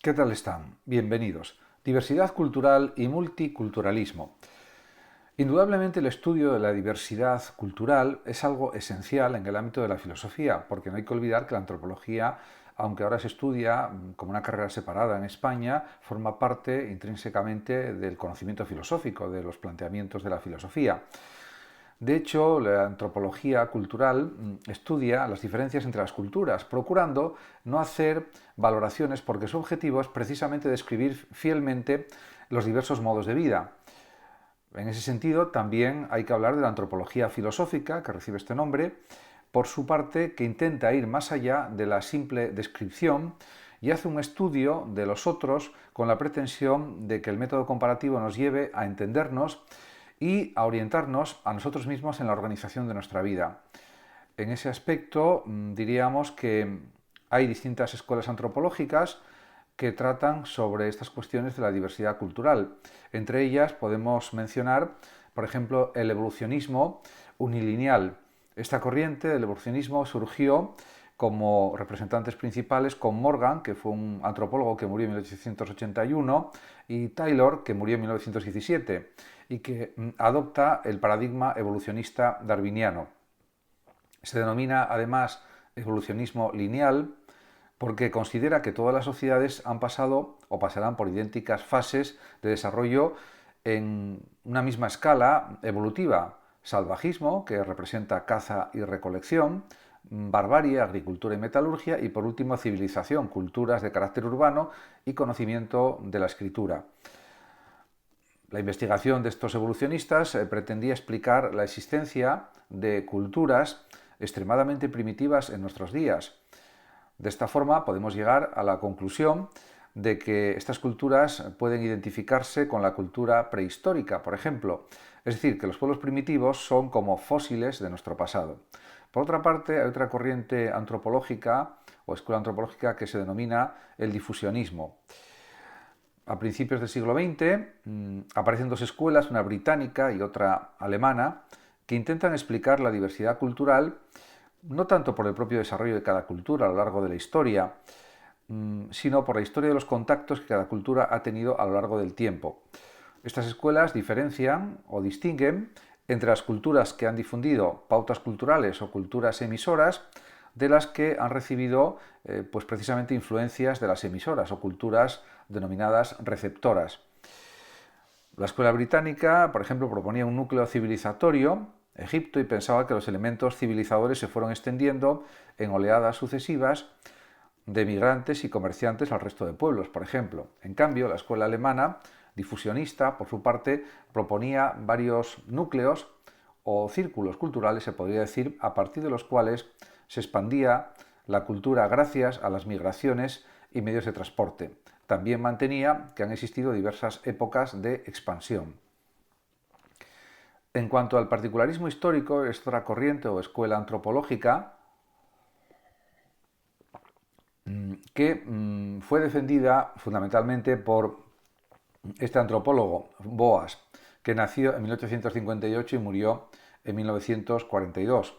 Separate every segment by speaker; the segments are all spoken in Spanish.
Speaker 1: ¿Qué tal están? Bienvenidos. Diversidad cultural y multiculturalismo. Indudablemente el estudio de la diversidad cultural es algo esencial en el ámbito de la filosofía, porque no hay que olvidar que la antropología, aunque ahora se estudia como una carrera separada en España, forma parte intrínsecamente del conocimiento filosófico, de los planteamientos de la filosofía. De hecho, la antropología cultural estudia las diferencias entre las culturas, procurando no hacer valoraciones porque su objetivo es precisamente describir fielmente los diversos modos de vida. En ese sentido, también hay que hablar de la antropología filosófica, que recibe este nombre, por su parte, que intenta ir más allá de la simple descripción y hace un estudio de los otros con la pretensión de que el método comparativo nos lleve a entendernos y a orientarnos a nosotros mismos en la organización de nuestra vida. En ese aspecto, diríamos que hay distintas escuelas antropológicas que tratan sobre estas cuestiones de la diversidad cultural. Entre ellas podemos mencionar, por ejemplo, el evolucionismo unilineal. Esta corriente del evolucionismo surgió como representantes principales con Morgan, que fue un antropólogo que murió en 1881, y Taylor, que murió en 1917, y que adopta el paradigma evolucionista darwiniano. Se denomina además evolucionismo lineal porque considera que todas las sociedades han pasado o pasarán por idénticas fases de desarrollo en una misma escala evolutiva: salvajismo, que representa caza y recolección; barbarie, agricultura y metalurgia; y por último civilización, culturas de carácter urbano y conocimiento de la escritura. La investigación de estos evolucionistas pretendía explicar la existencia de culturas extremadamente primitivas en nuestros días. De esta forma podemos llegar a la conclusión de que estas culturas pueden identificarse con la cultura prehistórica, por ejemplo. Es decir, que los pueblos primitivos son como fósiles de nuestro pasado. Por otra parte, hay otra corriente antropológica o escuela antropológica que se denomina el difusionismo. A principios del siglo XX aparecen dos escuelas, una británica y otra alemana, que intentan explicar la diversidad cultural no tanto por el propio desarrollo de cada cultura a lo largo de la historia, sino por la historia de los contactos que cada cultura ha tenido a lo largo del tiempo. Estas escuelas diferencian o distinguen entre las culturas que han difundido pautas culturales o culturas emisoras de las que han recibido pues precisamente influencias de las emisoras o culturas denominadas receptoras. La escuela británica, por ejemplo, proponía un núcleo civilizatorio, Egipto, y pensaba que los elementos civilizadores se fueron extendiendo en oleadas sucesivas de migrantes y comerciantes al resto de pueblos, por ejemplo. En cambio, la escuela alemana, difusionista, por su parte, proponía varios núcleos o círculos culturales, se podría decir, a partir de los cuales se expandía la cultura gracias a las migraciones y medios de transporte. También mantenía que han existido diversas épocas de expansión. En cuanto al particularismo histórico, es otra corriente o escuela antropológica que fue defendida fundamentalmente por este antropólogo, Boas, que nació en 1858 y murió en 1942,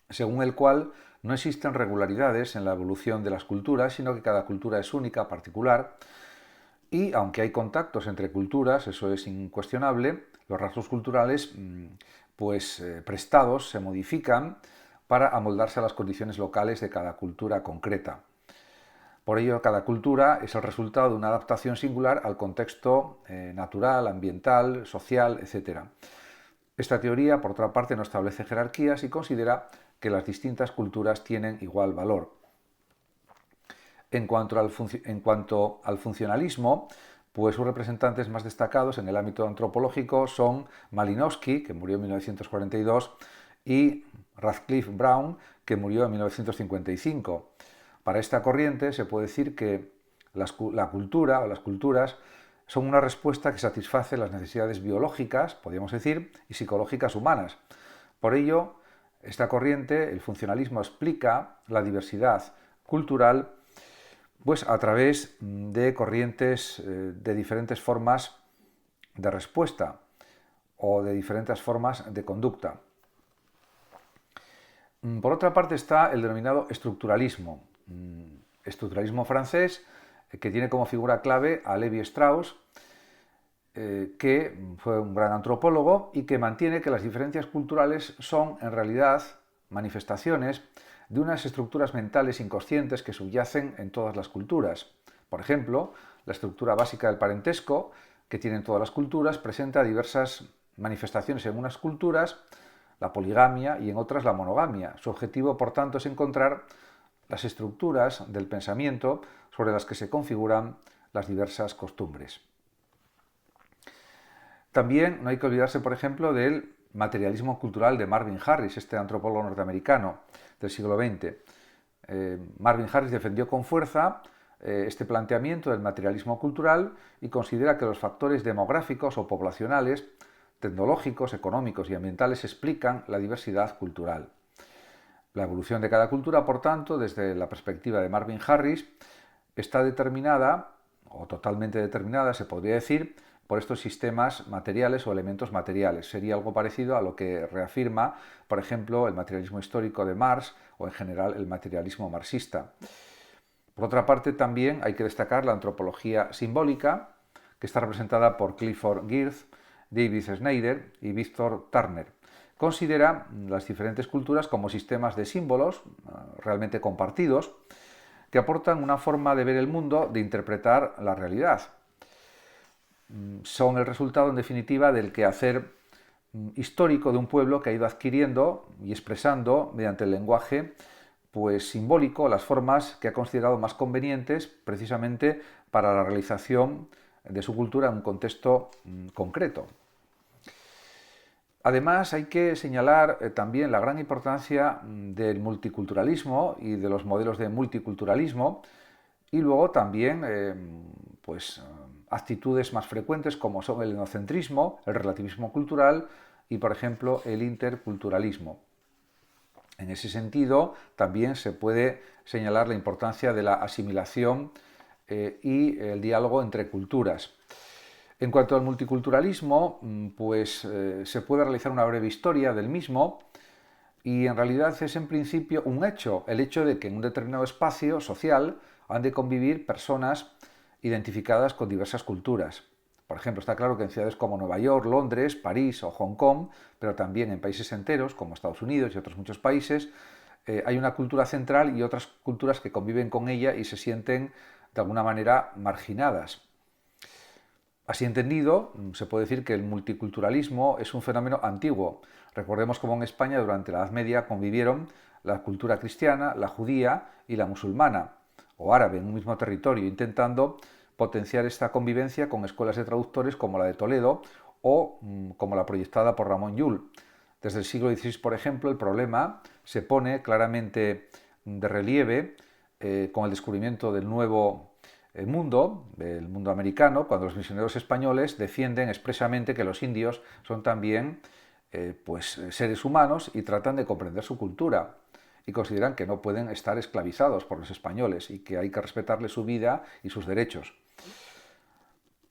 Speaker 1: según el cual no existen regularidades en la evolución de las culturas, sino que cada cultura es única, particular, y aunque hay contactos entre culturas, eso es incuestionable, los rasgos culturales prestados se modifican para amoldarse a las condiciones locales de cada cultura concreta. Por ello, cada cultura es el resultado de una adaptación singular al contexto natural, ambiental, social, etc. Esta teoría, por otra parte, no establece jerarquías y considera que las distintas culturas tienen igual valor. En cuanto al funcionalismo, pues sus representantes más destacados en el ámbito antropológico son Malinowski, que murió en 1942, y Radcliffe Brown, que murió en 1955. Para esta corriente se puede decir que la cultura o las culturas son una respuesta que satisface las necesidades biológicas, podríamos decir, y psicológicas humanas. Por ello, esta corriente, el funcionalismo, explica la diversidad cultural pues a través de corrientes de diferentes formas de respuesta o de diferentes formas de conducta. Por otra parte está el denominado estructuralismo. Estructuralismo francés que tiene como figura clave a Levi Strauss, que fue un gran antropólogo y que mantiene que las diferencias culturales son, en realidad, manifestaciones de unas estructuras mentales inconscientes que subyacen en todas las culturas. Por ejemplo, la estructura básica del parentesco, que tienen todas las culturas, presenta diversas manifestaciones en unas culturas, la poligamia, y en otras la monogamia. Su objetivo, por tanto, es encontrar las estructuras del pensamiento sobre las que se configuran las diversas costumbres. También no hay que olvidarse, por ejemplo, del materialismo cultural de Marvin Harris, este antropólogo norteamericano del siglo XX. Marvin Harris defendió con fuerza este planteamiento del materialismo cultural y considera que los factores demográficos o poblacionales, tecnológicos, económicos y ambientales explican la diversidad cultural. La evolución de cada cultura, por tanto, desde la perspectiva de Marvin Harris, está determinada, o totalmente determinada, se podría decir, por estos sistemas materiales o elementos materiales. Sería algo parecido a lo que reafirma, por ejemplo, el materialismo histórico de Marx o, en general, el materialismo marxista. Por otra parte, también hay que destacar la antropología simbólica, que está representada por Clifford Geertz, David Snyder y Victor Turner. Considera las diferentes culturas como sistemas de símbolos realmente compartidos que aportan una forma de ver el mundo, de interpretar la realidad. Son el resultado, en definitiva, del quehacer histórico de un pueblo que ha ido adquiriendo y expresando mediante el lenguaje simbólico las formas que ha considerado más convenientes precisamente para la realización de su cultura en un contexto concreto. Además, hay que señalar también la gran importancia del multiculturalismo y de los modelos de multiculturalismo, y luego también actitudes más frecuentes como son el etnocentrismo, el relativismo cultural y, por ejemplo, el interculturalismo. En ese sentido, también se puede señalar la importancia de la asimilación y el diálogo entre culturas. En cuanto al multiculturalismo, se puede realizar una breve historia del mismo, y en realidad es en principio un hecho, el hecho de que en un determinado espacio social han de convivir personas identificadas con diversas culturas. Por ejemplo, está claro que en ciudades como Nueva York, Londres, París o Hong Kong, pero también en países enteros como Estados Unidos y otros muchos países, hay una cultura central y otras culturas que conviven con ella y se sienten de alguna manera marginadas. Así entendido, se puede decir que el multiculturalismo es un fenómeno antiguo. Recordemos cómo en España durante la Edad Media convivieron la cultura cristiana, la judía y la musulmana o árabe en un mismo territorio, intentando potenciar esta convivencia con escuelas de traductores como la de Toledo o como la proyectada por Ramón Llull. Desde el siglo XVI, por ejemplo, el problema se pone claramente de relieve con el descubrimiento del nuevo mundo, del mundo americano, cuando los misioneros españoles defienden expresamente que los indios son también seres humanos y tratan de comprender su cultura, y consideran que no pueden estar esclavizados por los españoles y que hay que respetarles su vida y sus derechos.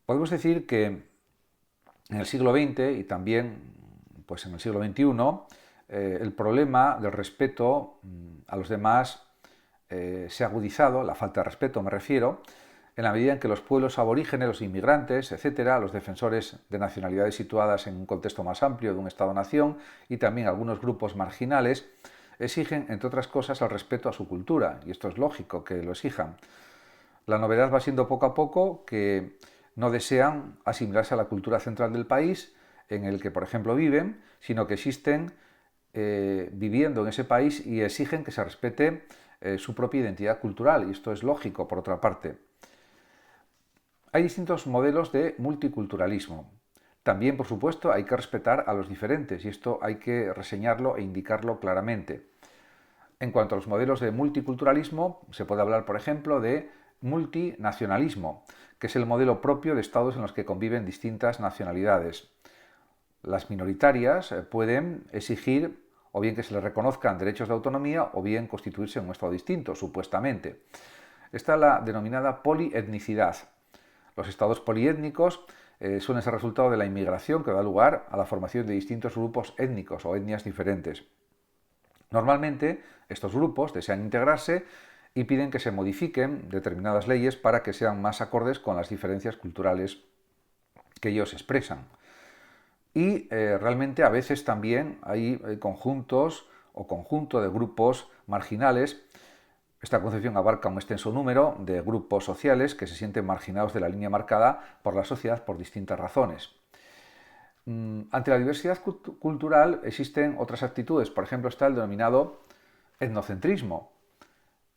Speaker 1: Podemos decir que en el siglo XX y también en el siglo XXI el problema del respeto a los demás se ha agudizado, la falta de respeto me refiero, en la medida en que los pueblos aborígenes, los inmigrantes, etcétera, los defensores de nacionalidades situadas en un contexto más amplio de un Estado-nación y también algunos grupos marginales exigen, entre otras cosas, el respeto a su cultura, y esto es lógico que lo exijan. La novedad va siendo poco a poco que no desean asimilarse a la cultura central del país en el que, por ejemplo, viven, sino que existen viviendo en ese país y exigen que se respete su propia identidad cultural, y esto es lógico, por otra parte. Hay distintos modelos de multiculturalismo. También, por supuesto, hay que respetar a los diferentes, y esto hay que reseñarlo e indicarlo claramente. En cuanto a los modelos de multiculturalismo, se puede hablar, por ejemplo, de multinacionalismo, que es el modelo propio de estados en los que conviven distintas nacionalidades. Las minoritarias pueden exigir o bien que se les reconozcan derechos de autonomía o bien constituirse en un estado distinto, supuestamente. Está la denominada polietnicidad. Los estados poliétnicos suelen ser resultado de la inmigración que da lugar a la formación de distintos grupos étnicos o etnias diferentes. Normalmente, estos grupos desean integrarse y piden que se modifiquen determinadas leyes para que sean más acordes con las diferencias culturales que ellos expresan. Y realmente a veces también hay conjuntos o conjunto de grupos marginales. Esta concepción abarca un extenso número de grupos sociales que se sienten marginados de la línea marcada por la sociedad por distintas razones. Ante la diversidad cultural existen otras actitudes. Por ejemplo, está el denominado etnocentrismo.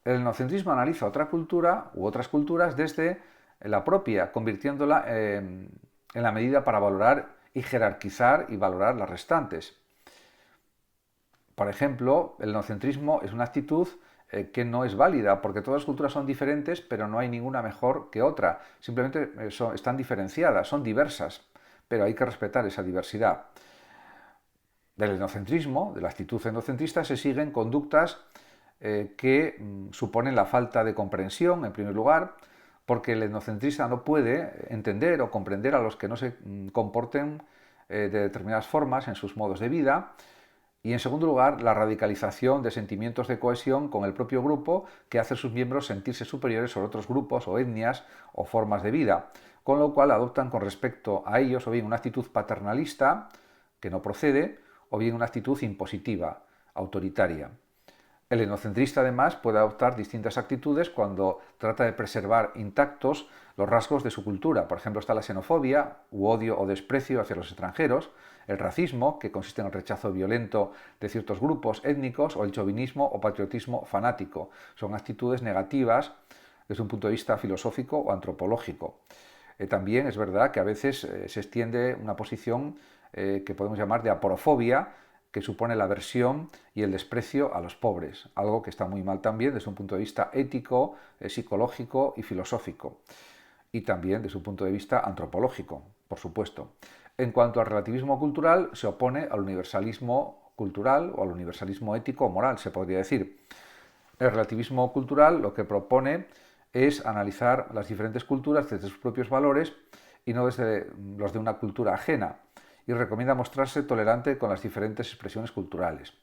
Speaker 1: El etnocentrismo analiza otra cultura u otras culturas desde la propia, convirtiéndola en la medida para valorar y jerarquizar y valorar las restantes. Por ejemplo, el etnocentrismo es una actitud que no es válida, porque todas las culturas son diferentes, pero no hay ninguna mejor que otra. Simplemente están diferenciadas, son diversas, pero hay que respetar esa diversidad. Del etnocentrismo, de la actitud etnocentrista, se siguen conductas que suponen la falta de comprensión, en primer lugar, porque el etnocentrista no puede entender o comprender a los que no se comporten de determinadas formas en sus modos de vida. Y en segundo lugar, la radicalización de sentimientos de cohesión con el propio grupo que hace a sus miembros sentirse superiores sobre otros grupos o etnias o formas de vida, con lo cual adoptan con respecto a ellos o bien una actitud paternalista, que no procede, o bien una actitud impositiva, autoritaria. El etnocentrista además puede adoptar distintas actitudes cuando trata de preservar intactos los rasgos de su cultura. Por ejemplo, está la xenofobia, u odio o desprecio hacia los extranjeros, el racismo, que consiste en el rechazo violento de ciertos grupos étnicos, o el chauvinismo o patriotismo fanático. Son actitudes negativas desde un punto de vista filosófico o antropológico. También es verdad que a veces se extiende una posición que podemos llamar de aporofobia, que supone la aversión y el desprecio a los pobres, algo que está muy mal también desde un punto de vista ético, psicológico y filosófico, y también desde un punto de vista antropológico, por supuesto. En cuanto al relativismo cultural, se opone al universalismo cultural o al universalismo ético o moral, se podría decir. El relativismo cultural lo que propone es analizar las diferentes culturas desde sus propios valores y no desde los de una cultura ajena, y recomienda mostrarse tolerante con las diferentes expresiones culturales.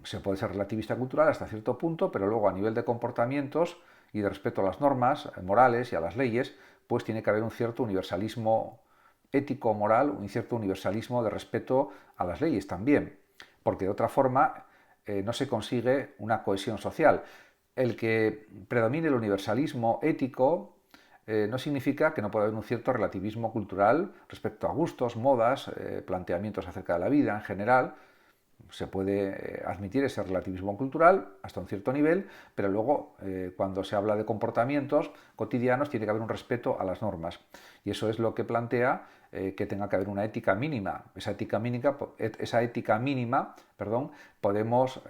Speaker 1: Se puede ser relativista cultural hasta cierto punto, pero luego a nivel de comportamientos y de respeto a las normas morales y a las leyes, pues tiene que haber un cierto universalismo ético o moral, un cierto universalismo de respeto a las leyes también, porque de otra forma no se consigue una cohesión social. El que predomine el universalismo ético no significa que no pueda haber un cierto relativismo cultural respecto a gustos, modas, planteamientos acerca de la vida en general. Se puede admitir ese relativismo cultural hasta un cierto nivel, pero luego cuando se habla de comportamientos cotidianos tiene que haber un respeto a las normas. Y eso es lo que plantea que tenga que haber una ética mínima. Esa ética mínima, podemos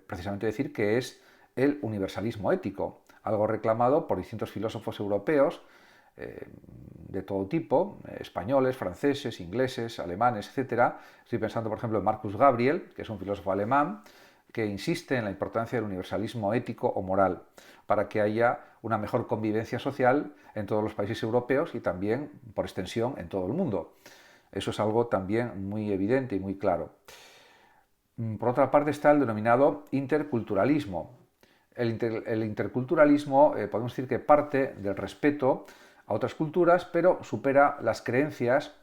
Speaker 1: precisamente decir que es el universalismo ético, algo reclamado por distintos filósofos europeos de todo tipo, españoles, franceses, ingleses, alemanes, etc. Estoy pensando, por ejemplo, en Marcus Gabriel, que es un filósofo alemán, que insiste en la importancia del universalismo ético o moral para que haya una mejor convivencia social en todos los países europeos y también, por extensión, en todo el mundo. Eso es algo también muy evidente y muy claro. Por otra parte está el denominado interculturalismo. El interculturalismo podemos decir que parte del respeto a otras culturas, pero supera las creencias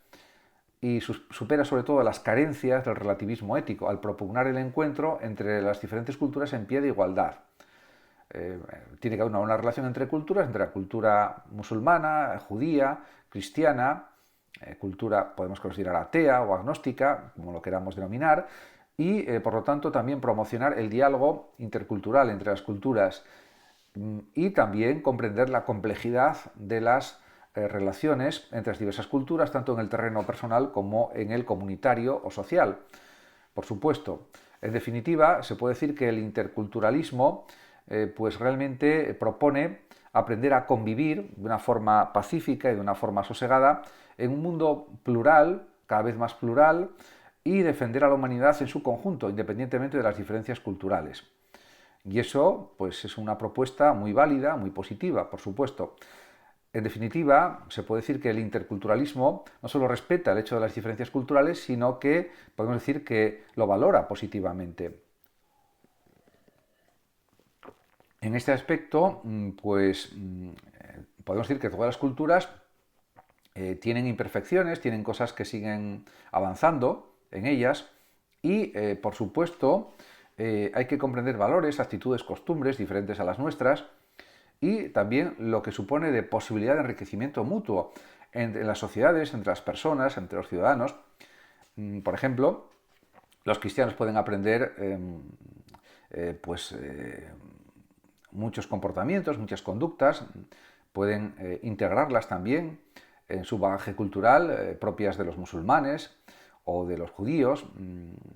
Speaker 1: y supera sobre todo las carencias del relativismo ético al propugnar el encuentro entre las diferentes culturas en pie de igualdad. Tiene que haber una buena relación entre culturas, entre la cultura musulmana, judía, cristiana, cultura podemos considerar atea o agnóstica, como lo queramos denominar, y por lo tanto también promocionar el diálogo intercultural entre las culturas y también comprender la complejidad de las relaciones entre las diversas culturas, tanto en el terreno personal como en el comunitario o social. Por supuesto, en definitiva, se puede decir que el interculturalismo pues realmente propone aprender a convivir de una forma pacífica y de una forma sosegada en un mundo plural, cada vez más plural, y defender a la humanidad en su conjunto, independientemente de las diferencias culturales. Y eso pues, es una propuesta muy válida, muy positiva, por supuesto. En definitiva, se puede decir que el interculturalismo no solo respeta el hecho de las diferencias culturales, sino que podemos decir que lo valora positivamente. En este aspecto, podemos decir que todas las culturas tienen imperfecciones, tienen cosas que siguen avanzando en ellas y, por supuesto, hay que comprender valores, actitudes, costumbres diferentes a las nuestras y también lo que supone de posibilidad de enriquecimiento mutuo entre las sociedades, entre las personas, entre los ciudadanos. Por ejemplo, los cristianos pueden aprender muchos comportamientos, muchas conductas, pueden integrarlas también en su bagaje cultural, propias de los musulmanes o de los judíos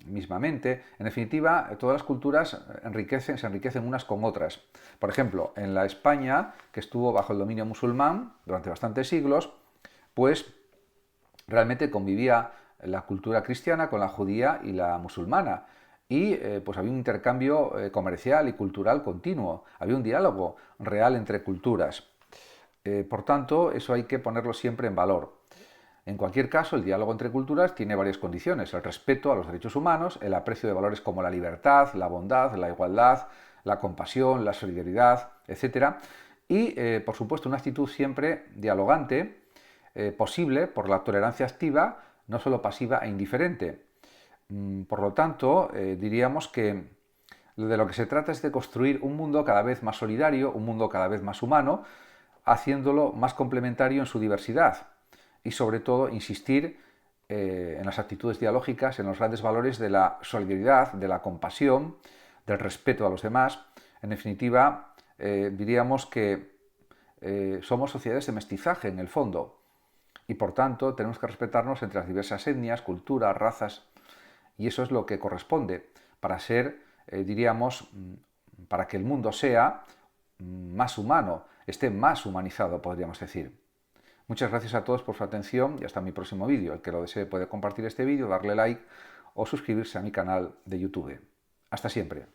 Speaker 1: mismamente. En definitiva, todas las culturas se enriquecen unas con otras. Por ejemplo, en la España, que estuvo bajo el dominio musulmán durante bastantes siglos, pues realmente convivía la cultura cristiana con la judía y la musulmana. Y pues había un intercambio comercial y cultural continuo, había un diálogo real entre culturas. Por tanto, eso hay que ponerlo siempre en valor. En cualquier caso, el diálogo entre culturas tiene varias condiciones: el respeto a los derechos humanos, el aprecio de valores como la libertad, la bondad, la igualdad, la compasión, la solidaridad, etc. Y, por supuesto, una actitud siempre dialogante, posible por la tolerancia activa, no solo pasiva e indiferente. Por lo tanto, diríamos que de lo que se trata es de construir un mundo cada vez más solidario, un mundo cada vez más humano, haciéndolo más complementario en su diversidad y, sobre todo, insistir en las actitudes dialógicas, en los grandes valores de la solidaridad, de la compasión, del respeto a los demás. En definitiva, diríamos que somos sociedades de mestizaje en el fondo y, por tanto, tenemos que respetarnos entre las diversas etnias, culturas, razas, y eso es lo que corresponde para ser, para que el mundo sea más humano, esté más humanizado, podríamos decir. Muchas gracias a todos por su atención y hasta mi próximo vídeo. El que lo desee puede compartir este vídeo, darle like o suscribirse a mi canal de YouTube. Hasta siempre.